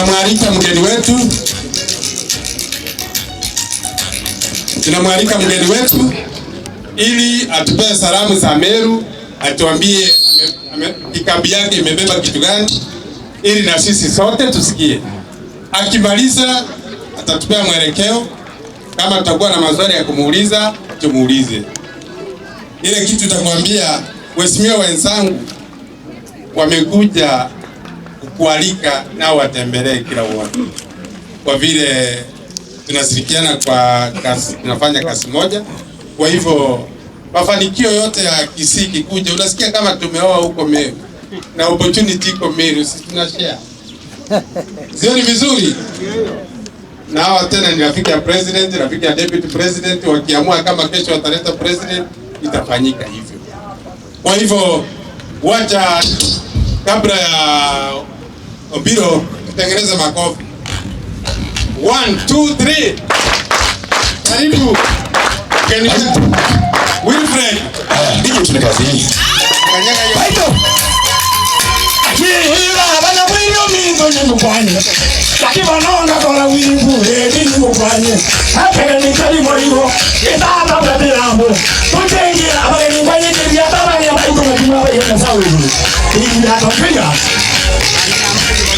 tunamwalika mgeni wetu ili atupee salamu za Meru, atuambie kambi yake imebeba kitu gani, ili na sisi sote tusikie. Akimaliza atatupea mwelekeo, kama tutakuwa na maswali ya kumuuliza tumuulize. Ile kitu tutamwambia, waheshimiwa wenzangu wamekuja kualika nao watembelee kila uwanja, kwa vile tunashirikiana kwa kazi, tunafanya kazi moja. Kwa hivyo mafanikio yote ya Kisii kikuja, unasikia kama tumeoa huko Meru na opportunity iko Meru, sisi tunashare. Sio ni vizuri? Na hawa tena ni rafiki ya president, rafiki ya deputy president, wakiamua kama kesho wataleta president itafanyika hivyo. Kwa hivyo wacha kabla ya Obiro tutengeneze makofi. 1 2 3. Karibu. Wilfred. Ndio tunakazi hii. Kanyaga hiyo. Baito. Hila bana wino mingo ni mkwani. Lakini wanaona kwa wingu ni mkwani. Hapa ni kali moyo. Kitaba kwa bilambo. Tutengi hapa ni kwani ni ya baba ya baito kwa kimwa ya sawa hivi. Hii ya topinga.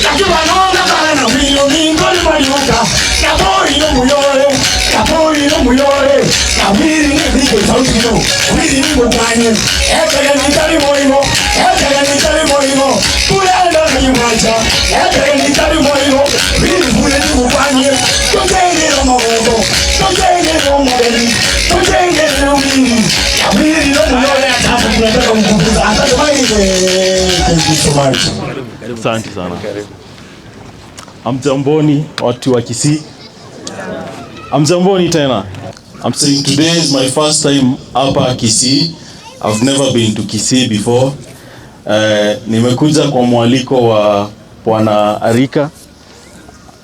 Lakini wanaona kwa wino mingo ni mkwani. Kapoi no muyore. Kapoi no muyore. Kamiri ni kwa sauti no. Wili ni mkwani. Hapa ni kali moyo. Hapa ni kali moyo. Kulala ni mwacha. Hapa ni kali moyo. Wili kule ni mkwani. Tutenge no mawogo. Tutenge no mwadeli. Tutenge no mimi. Kamiri no muyore. Hata tunataka mkupuza. Hata tumaini. Thank you so much. Asante sana. Amjamboni watu wa Kisii. Amjamboni tena. I'm saying today is my first time hapa Kisii. I've never been to Kisii before. Nimekuja kwa mwaliko wa Bwana Arika,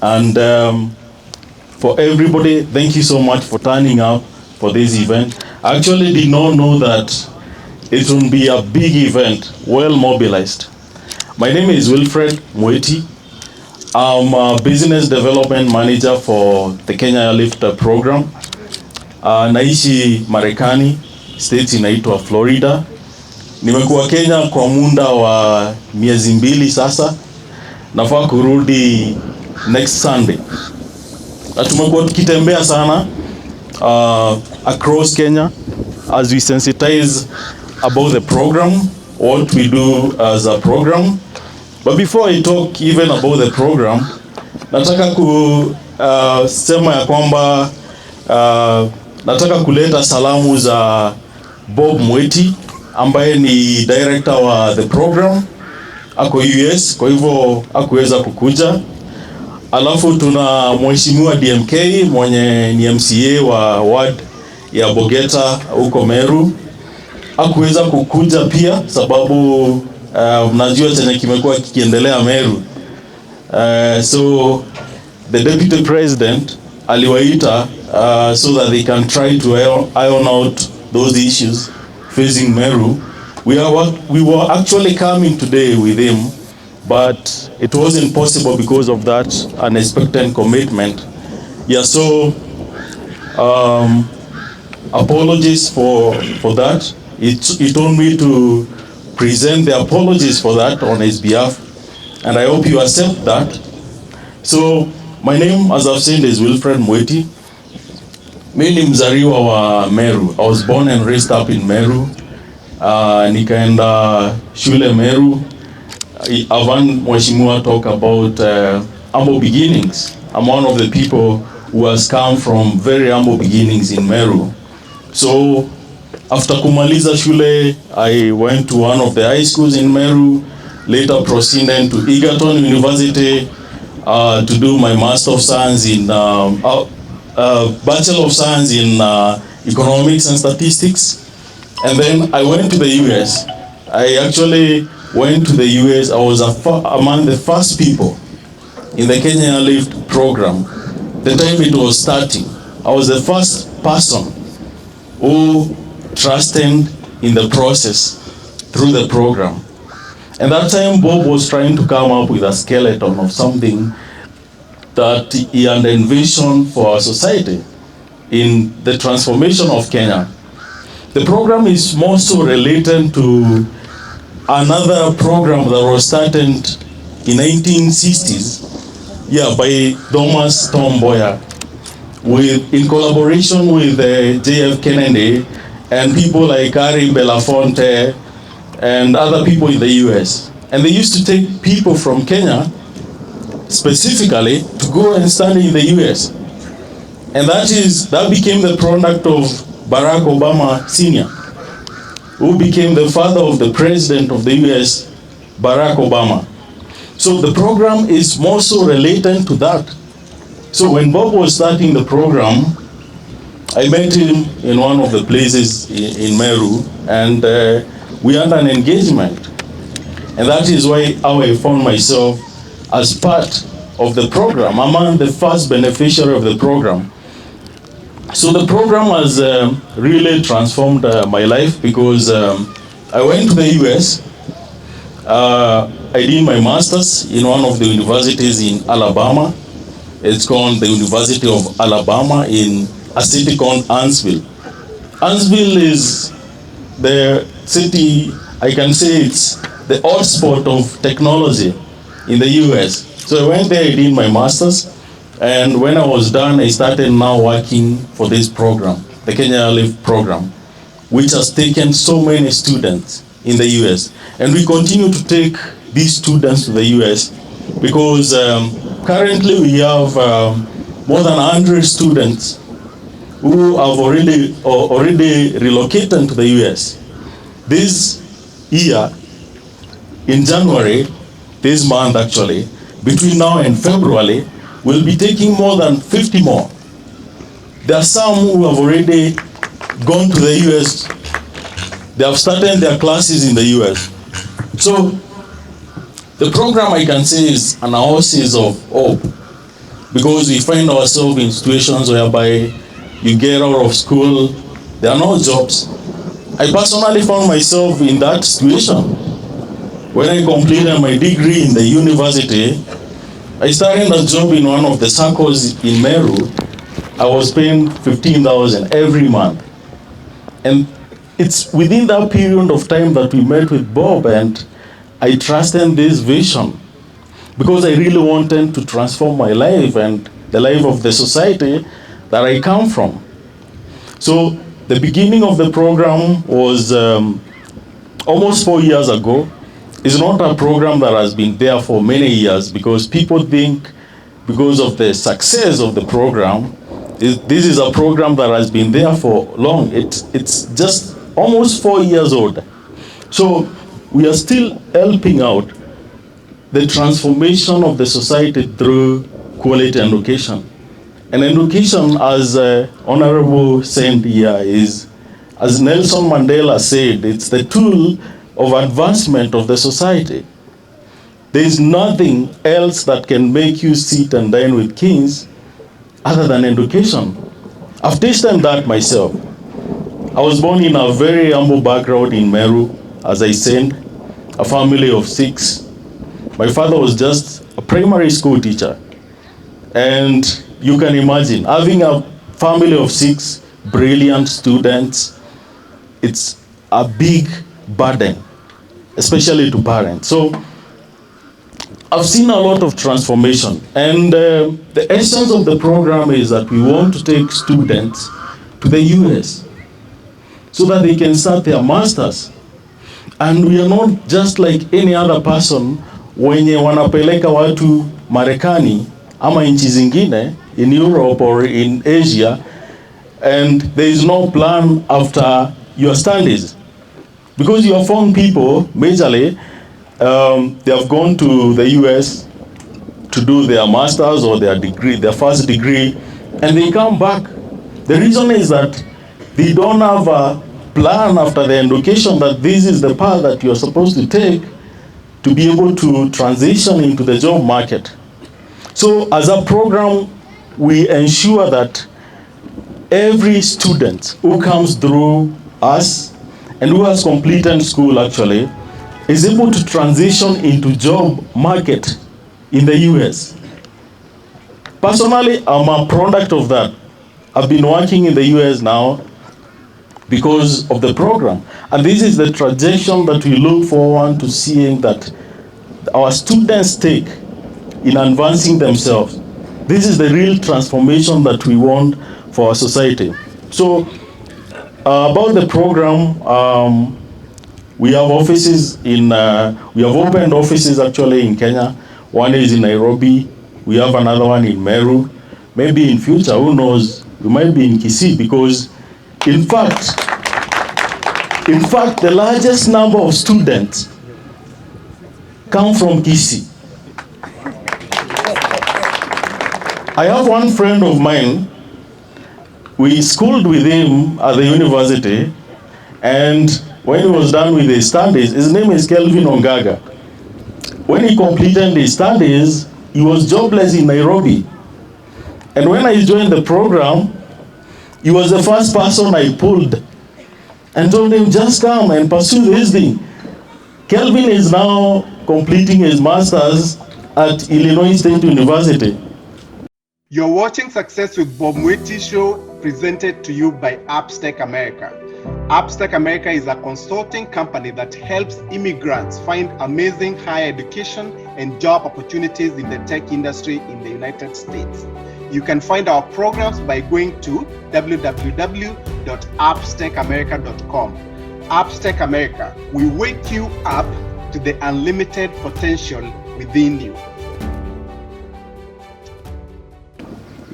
and for everybody, thank you so much for turning up for this event. I actually did not know that it will be a big event, well mobilized. My name is Wilfred Mwiti. I'm a business development manager for the Kenya Airlift program. Naishi Marekani, state inaitwa Florida. Nimekuwa Kenya kwa muda wa miezi 2 sasa. Nafaa kurudi next Sunday. Na tumekuwa tukitembea sana across Kenya as we sensitize about the program, what we do as a program. But before I talk even about the program, nataka kusema ya kwamba nataka kuleta salamu za Bob Mwiti ambaye ni director wa the program, ako US, kwa hivyo hakuweza kukuja. Alafu tuna mheshimiwa DMK mwenye ni MCA wa ward ya Bogeta huko Meru, hakuweza kukuja pia sababu mnajua chenye kimekuwa kikiendelea Meru. So the deputy president aliwaita so that they can try to iron out those issues facing Meru. We were actually coming today with him, but it wasn't possible because of that unexpected commitment. Yeah, so apologies for that. He told me to present the apologies for that on his behalf, and I hope you accept that. So my name, as I've said, is Wilfred Mwiti. Mimi ni mzaliwa wa Meru. I was born and raised up in Meru. Nikaenda shule Meru. Avan mheshimiwa talk about humble beginnings. I'm one of the people who has come from very humble beginnings in Meru. So after kumaliza shule, I went to one of the high schools in Meru, later proceeded to Egerton University to do my Master of Science in Bachelor of Science in Economics and Statistics. And then I went to the US. I actually went to the US. I was among the first people in the Kenya Airlift program. The time it was starting, I was the first person who trusted in the process through the program. And that time Bob was trying to come up with a skeleton of something that he had envisioned for our society in the transformation of Kenya. The program is more so related to another program that was started in 1960s, by Thomas Tom Mboya, in collaboration with J.F. Kennedy and people like Harry Belafonte and other people in the US. And they used to take people from Kenya specifically to go and study in the US. And that became the product of Barack Obama Sr., who became the father of the president of the US, Barack Obama. So the program is more so related to that. So when Bob was starting the program, I met him in one of the places in Meru, and we had an engagement. And that is how I found myself as part of the program, among the first beneficiary of the program. So the program has really transformed my life, because I went to the US. I did my master's in one of the universities in Alabama. It's called the University of Alabama in a city called Huntsville. Huntsville is the city, I can say it's the hotspot of technology in the US. So I went there, I did my master's, and when I was done, I started now working for this program, the Kenya Live program, which has taken so many students in the US. And we continue to take these students to the US, because currently we have more than 100 students who have already relocated to the US. This year, in January, this month actually, between now and February, we'll be taking more than 50 more. There are some who have already gone to the US. They have started their classes in the US. So the program, I can say, is an oasis of hope, because we find ourselves in situations whereby you get out of school, there are no jobs. I personally found myself in that situation. When I completed my degree in the university, I started a job in one of the circles in Meru. I was paying 15,000 every month. And it's within that period of time that we met with Bob, and I trusted this vision, because I really wanted to transform my life and the life of the society that I come from. So the beginning of the program was almost 4 years ago. It's not a program that has been there for many years, because people think, because of the success of the program, this is a program that has been there for long. It's just almost 4 years old. So we are still helping out the transformation of the society through quality education. And education, as Honorable said here, is, as Nelson Mandela said, it's the tool of advancement of the society. There is nothing else that can make you sit and dine with kings other than education. I've tasted that myself. I was born in a very humble background in Meru, as I said, a family of 6. My father was just a primary school teacher. And you can imagine, having a family of 6 brilliant students, it's a big burden, especially to parents. So I've seen a lot of transformation. And the essence of the program is that we want to take students to the US so that they can start their masters. And we are not just like any other person wenye wanapeleka watu Marekani ama nchi zingine in Europe or in Asia, and there is no plan after your studies. Because you have found people, majorly, they have gone to the US to do their masters or their degree, their first degree, and they come back. The reason is that they don't have a plan after the education that this is the path that you're supposed to take to be able to transition into the job market. So as a program, we ensure that every student who comes through us and who has completed school actually is able to transition into job market in the US. Personally, I'm a product of that. I've been working in the US now because of the program. And this is the trajectory that we look forward to seeing that our students take in advancing themselves. This is the real transformation that we want for our society. So, about the program, we have offices in, we have opened offices actually in Kenya. One is in Nairobi. We have another one in Meru. Maybe in future, who knows, we might be in Kisii, because in fact, the largest number of students come from Kisii. I have one friend of mine, we schooled with him at the university, and when he was done with his studies, his name is Kelvin Ongaga. When he completed his studies, he was jobless in Nairobi. And when I joined the program, he was the first person I pulled and told him, just come and pursue this thing. Kelvin is now completing his master's at Illinois State University. You're watching Success with Bob Mwiti Show, presented to you by Appstech America. Appstech America is a consulting company that helps immigrants find amazing higher education and job opportunities in the tech industry in the United States. You can find our programs by going to www.appstechamerica.com. Appstech America, we wake you up to the unlimited potential within you.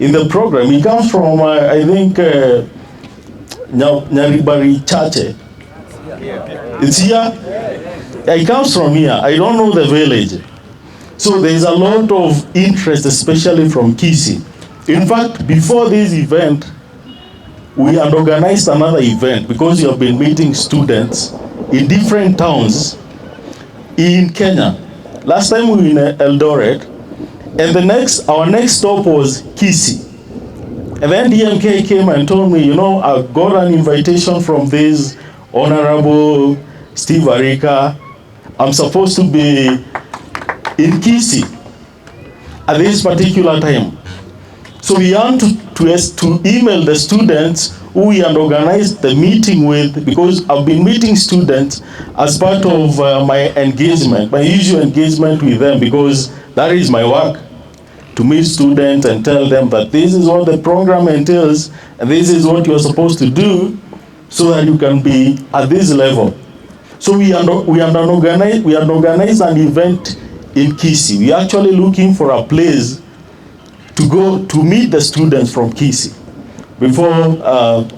In the program, he comes from, I think, Nyaribari Chache. It's here? Yeah, he comes from here. I don't know the village. So there's a lot of interest, especially from Kisii. In fact, before this event, we had organized another event because we have been meeting students in different towns in Kenya. Last time we were in Eldoret, and our next stop was Kisii. And then DMK came and told me, you know, I got an invitation from this Honorable Steve Arika. I'm supposed to be in Kisii at this particular time. So we had to email the students who we had organized the meeting with, because I've been meeting students as part of my engagement, my usual engagement with them, because that is my work, to meet students and tell them that this is what the program entails and this is what you're supposed to do so that you can be at this level. So we had organized an event in Kisii. We're actually looking for a place to go to meet the students from Kisii before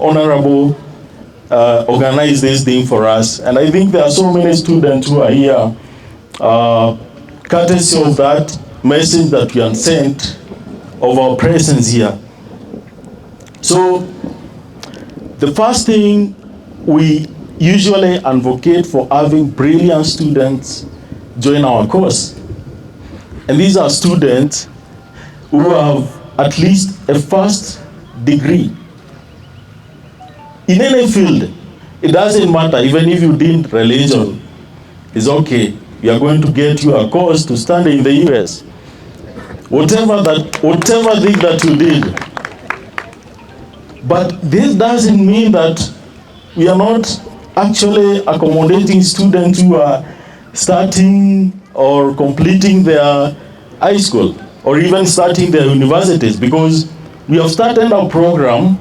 Honorable organized this thing for us. And I think there are so many students who are here courtesy of that message that we have sent of our presence here. So the first thing, we usually advocate for having brilliant students join our course. And these are students who have at least a first degree in any field. It doesn't matter, even if you did religion, it's okay. We are going to get you a course to stand in the US. Whatever thing that you did. But this doesn't mean that we are not actually accommodating students who are starting or completing their high school or even starting their universities, because we have started a program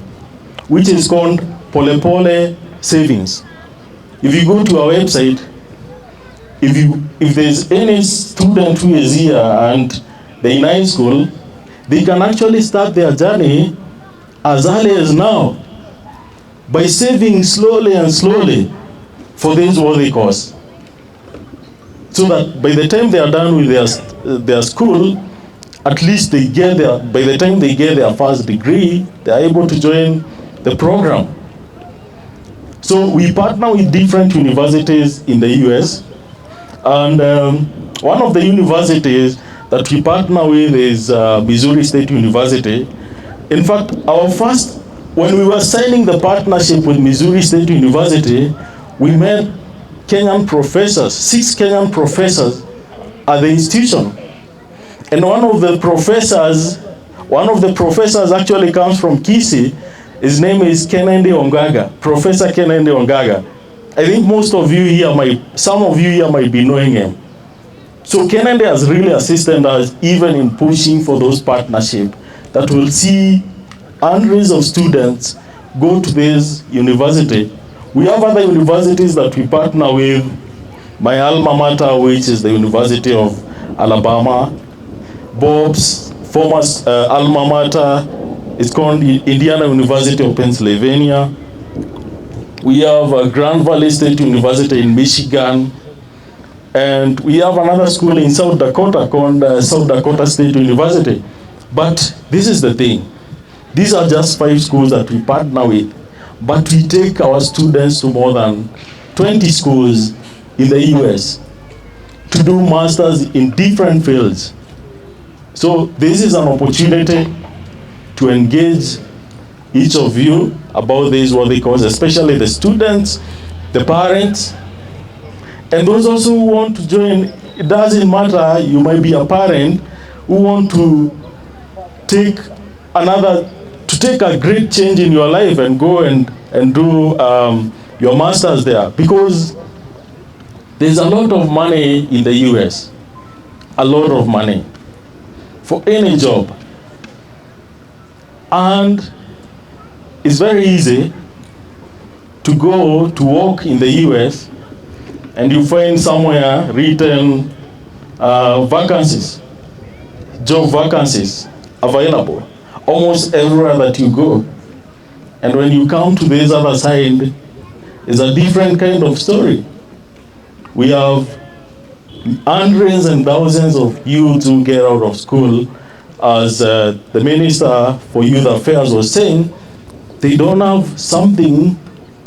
which is called Pole Pole Savings. If you go to our website, if there's any student who is here and they're in high school, they can actually start their journey as early as now by saving slowly and slowly for this worthy cause. So that by the time they are done with their school, at least by the time they get their first degree, they are able to join the program. So we partner with different universities in the US, and one of the universities that we partner with is Missouri State University. In fact, when we were signing the partnership with Missouri State University, we met Kenyan professors, 6 Kenyan professors at the institution. And one of the professors One of the professors actually comes from Kisii. His name is Kennedy Ongaga, Professor Kennedy Ongaga. I think some of you here might be knowing him. So Kennedy has really assisted us even in pushing for those partnerships that will see hundreds of students go to this university. We have other universities that we partner with. My alma mater, which is the University of Alabama. Bob's former alma mater is called Indiana University of Pennsylvania. We have Grand Valley State University in Michigan. And we have another school in South Dakota called South Dakota State University. But this is the thing. These are just 5 schools that we partner with. But we take our students to more than 20 schools in the US to do masters in different fields. So this is an opportunity to engage each of you about this worthy cause, especially the students, the parents, and those also who want to join. It doesn't matter, you might be a parent who want to take a great change in your life and go and do your masters there, because there's a lot of money in the US, a lot of money for any job. And it's very easy to go to work in the US and you find somewhere written vacancies, job vacancies available almost everywhere that you go. And when you come to this other side, it's a different kind of story. We have hundreds and thousands of youths who get out of school. As the Minister for Youth Affairs was saying, they don't have something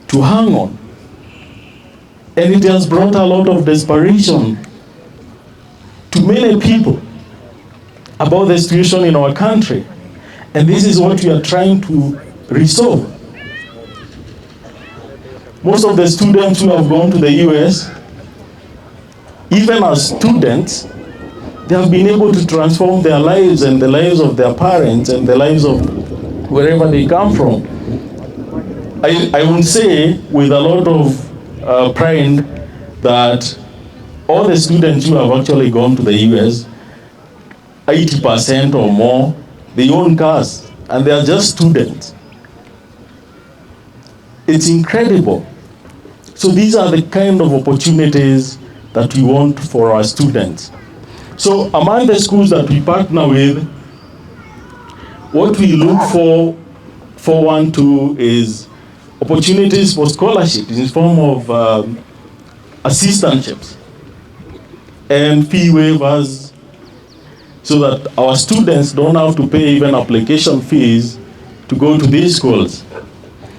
to hang on. And it has brought a lot of desperation to many people about the situation in our country. And this is what we are trying to resolve. Most of the students who have gone to the US, even as students, they have been able to transform their lives and the lives of their parents and the lives of wherever they come from. I would say with a lot of pride that all the students who have actually gone to the US, 80% or more, they own cars and they are just students. It's incredible. So these are the kind of opportunities that we want for our students. So among the schools that we partner with, what we look forward to is opportunities for scholarships in the form of assistantships and fee waivers, so that our students don't have to pay even application fees to go to these schools.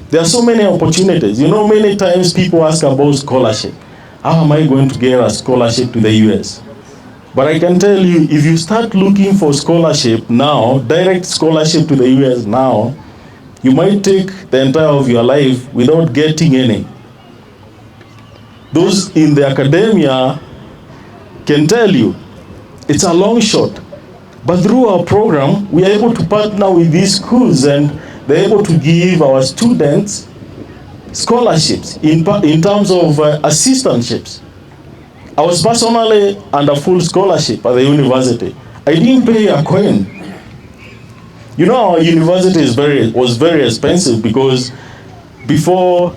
There are so many opportunities. You know, many times people ask about scholarship. How am I going to get a scholarship to the US? But I can tell you, if you start looking for scholarship now, direct scholarship to the US now, you might take the entire of your life without getting any. Those in the academia can tell you, it's a long shot. But through our program, we are able to partner with these schools and they're able to give our students scholarships in terms of assistantships. I was personally under full scholarship at the university. I didn't pay a coin. You know, our university was very expensive, because before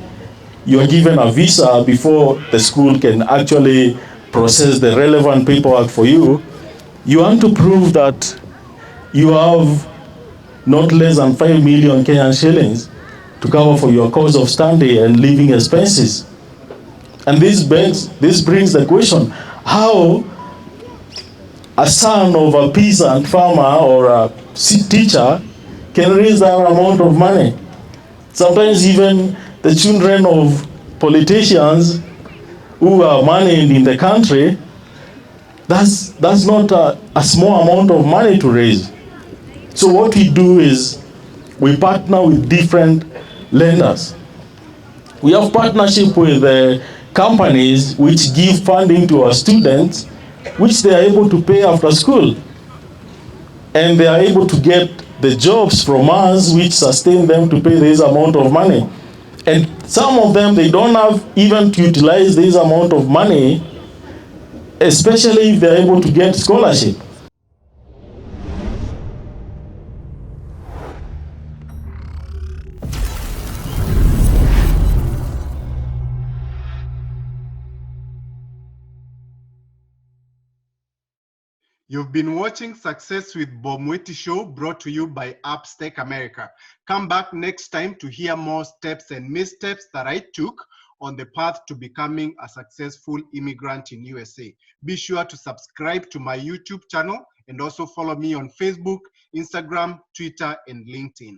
you are given a visa, before the school can actually process the relevant paperwork for you, you want to prove that you have not less than 5 million Kenyan shillings to cover for your cost of study and living expenses. And this brings the question, how a son of a peasant farmer or a teacher can raise that amount of money? Sometimes even the children of politicians who are managed in the country, that's not a small amount of money to raise. So what we do is we partner with different lenders. We have partnership with companies which give funding to our students, which they are able to pay after school. And they are able to get the jobs from us which sustain them to pay this amount of money. And some of them, they don't have even to utilize this amount of money, especially if they're able to get scholarship. You've been watching Success with Bob Mwiti Show, brought to you by Upstack America. Come back next time to hear more steps and missteps that I took on the path to becoming a successful immigrant in USA. Be sure to subscribe to my YouTube channel and also follow me on Facebook, Instagram, Twitter, and LinkedIn.